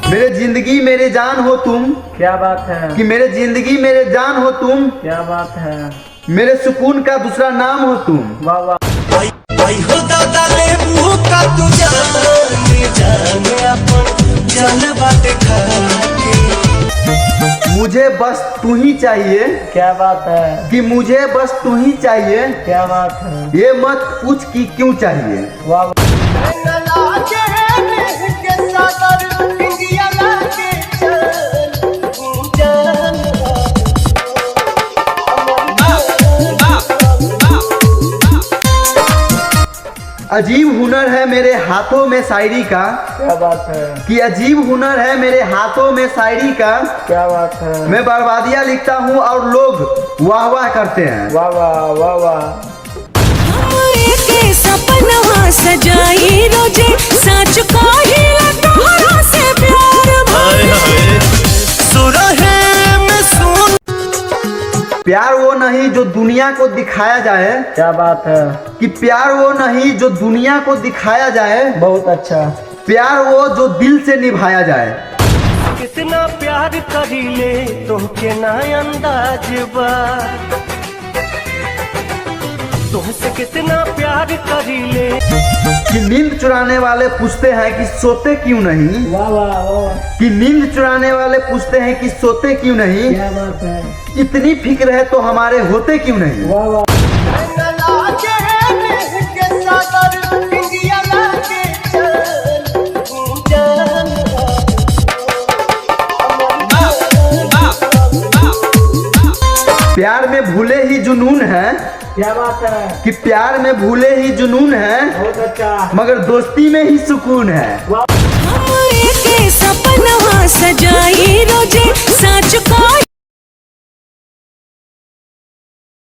मेरे जिंदगी मेरे जान हो तुम। क्या बात है। कि मेरे जिंदगी मेरे जान हो तुम। क्या बात है। मेरे सुकून का दूसरा नाम हो तुम। वाह वाह। आई हो दादा ले मुंह का तू जाने अपन जान बाटे खाके। मुझे बस तू ही चाहिए। क्या बात है। कि मुझे बस तू ही चाहिए। क्या बात है। ये मत पूछ कि क्यों चाहिए। वाह वाह। अजीब हुनर है मेरे हाथों में शायरी का। क्या बात है। कि अजीब हुनर है मेरे हाथों में शायरी का। क्या बात है। मैं बर्बादियां लिखता हूँ और लोग वाह वाह करते हैं। वाह वाह वाह वाह। के सपनवा सजाई रोजे सच कहिला तोहरा से प्यार भइल। सुरहे में सुन। प्यार वो नहीं जो दुनिया को दिखाया जाए। क्या बात है। कि प्यार वो नहीं जो दुनिया को दिखाया जाए। बहुत अच्छा। प्यार वो जो दिल से निभाया जाए। कितना प्यार करीले तोहके ना अंदाज बा। तुमसे कितना प्यार करीले। कि नींद चुराने वाले पूछते हैं कि सोते क्यों नहीं। वाह वाह वाह। कि नींद चुराने वाले पूछते हैं कि सोते क्यों नहीं। क्या बात है। इतनी फिक्र है तो हमारे होते क्यों नहीं। वाह वाह। प्यार में भूले ही जुनून है। क्या बात है। कि प्यार में भूले ही जुनून है। बहुत अच्छा। मगर दोस्ती में ही सुकून है। के सपनवा सजाई